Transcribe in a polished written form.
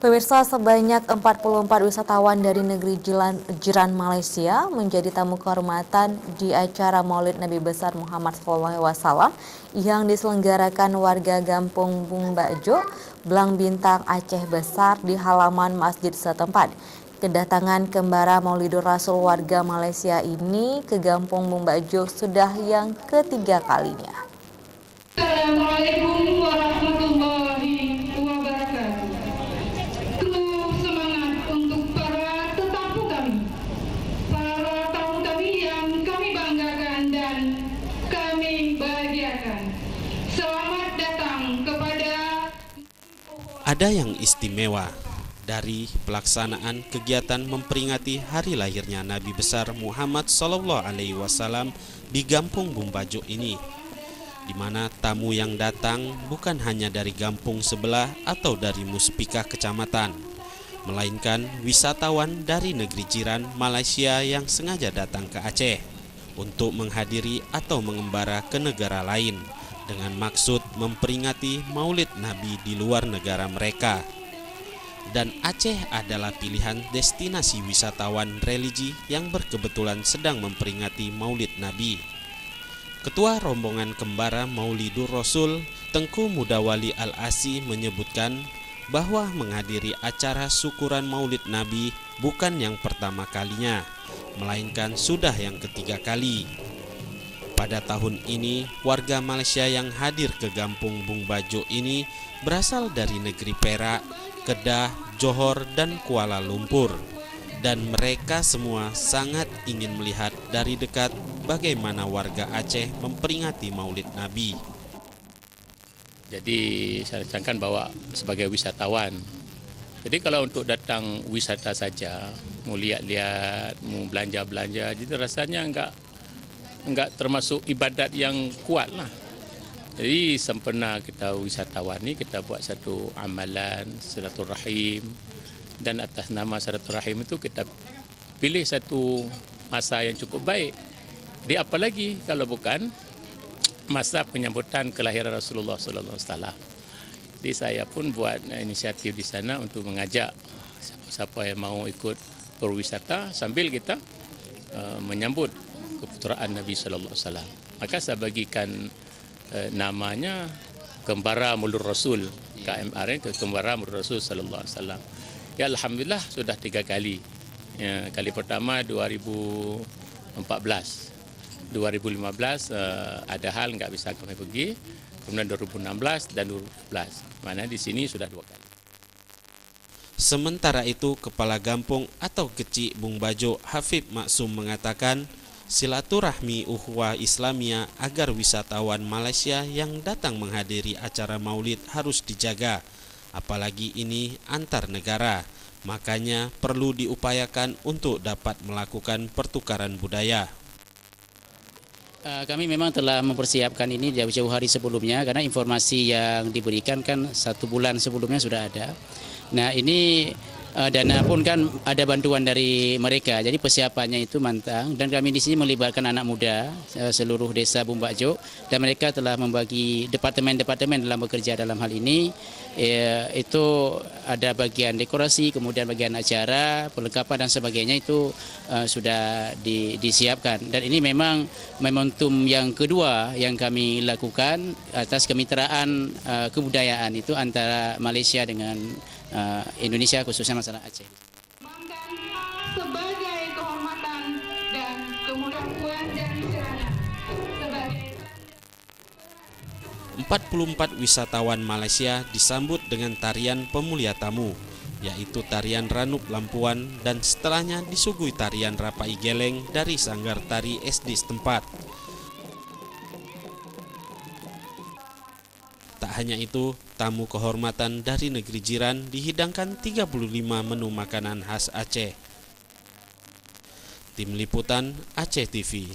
Pemirsa, sebanyak 44 wisatawan dari negeri jiran Malaysia menjadi tamu kehormatan di acara Maulid Nabi Besar Muhammad SAW yang diselenggarakan warga Gampung Bungbajo, Blang Bintang, Aceh Besar di halaman masjid setempat. Kedatangan kembara Maulidur Rasul warga Malaysia ini ke Gampung Bungbajo sudah yang ketiga kalinya. Assalamualaikum warahmatullahi wabarakatuh. Penuh semangat untuk para tetamu kami, para tamu kami yang kami banggakan dan kami bahagiakan. Selamat datang kepada. Ada yang istimewa dari pelaksanaan kegiatan memperingati hari lahirnya Nabi besar Muhammad SAW di Gampung Bungbajo ini, di mana tamu yang datang bukan hanya dari kampung sebelah atau dari Muspika kecamatan, melainkan wisatawan dari negeri jiran Malaysia yang sengaja datang ke Aceh untuk menghadiri atau mengembara ke negara lain dengan maksud memperingati Maulid Nabi di luar negara mereka. Dan Aceh adalah pilihan destinasi wisatawan religi yang berkebetulan sedang memperingati Maulid Nabi. Ketua rombongan kembara Maulidur Rasul, Tengku Mudawali Al-Asi menyebutkan bahwa menghadiri acara syukuran Maulid Nabi bukan yang pertama kalinya, melainkan sudah yang ketiga kali. Pada tahun ini, warga Malaysia yang hadir ke Gampung Bungbajo ini berasal dari negeri Perak, Kedah, Johor, dan Kuala Lumpur. Dan mereka semua sangat ingin melihat dari dekat bagaimana warga Aceh memperingati Maulid Nabi. Jadi saya rencanakan bawa sebagai wisatawan. Jadi kalau untuk datang wisata saja, mau lihat-lihat, mau belanja-belanja, jadi rasanya enggak termasuk ibadat yang kuat lah. Jadi sempena kita wisatawan ni kita buat satu amalan silaturahim, dan atas nama silaturahim itu kita pilih satu masa yang cukup baik. Di apalagi kalau bukan masa penyambutan kelahiran Rasulullah SAW. Jadi saya pun buat inisiatif di sana untuk mengajak siapa-siapa yang mau ikut berwisata sambil kita menyambut keputeraan Nabi SAW. Maka saya bagikan namanya Kembara Maulidur Rasul, KMR, Kembara Maulidur Rasul SAW. Ya alhamdulillah sudah 3 kali. Ya, kali pertama 2014, 2015 ada hal nggak bisa kami pergi. Kemudian 2016 dan 2012. Mana di sini sudah 2 kali. Sementara itu, Kepala Gampung atau Kecik Bungbajo Hafib Maksum mengatakan silaturahmi ukhuwah Islamiyah agar wisatawan Malaysia yang datang menghadiri acara Maulid harus dijaga, apalagi ini antar negara. Makanya perlu diupayakan untuk dapat melakukan pertukaran budaya. Kami memang telah mempersiapkan ini jauh-jauh hari sebelumnya karena informasi yang diberikan kan 1 bulan sebelumnya sudah ada. Nah ini dana pun kan ada bantuan dari mereka, jadi persiapannya itu mantap dan kami di sini melibatkan anak muda seluruh desa Bungbajo dan mereka telah membagi departemen-departemen dalam bekerja dalam hal ini. Itu ada bagian dekorasi, kemudian bagian acara, perlengkapan dan sebagainya itu sudah disiapkan dan ini memang momentum yang kedua yang kami lakukan atas kemitraan kebudayaan itu antara Malaysia dengan Indonesia, khususnya masalah Aceh. Sebagai kehormatan dan kemudahan dan rencana sebagai 44 wisatawan Malaysia disambut dengan tarian pemulia tamu, yaitu tarian Ranup Lampuan, dan setelahnya disuguhi tarian Rapai Geleng dari Sanggar Tari SD setempat. Tak hanya itu, tamu kehormatan dari negeri jiran dihidangkan 35 menu makanan khas Aceh. Tim Liputan Aceh TV.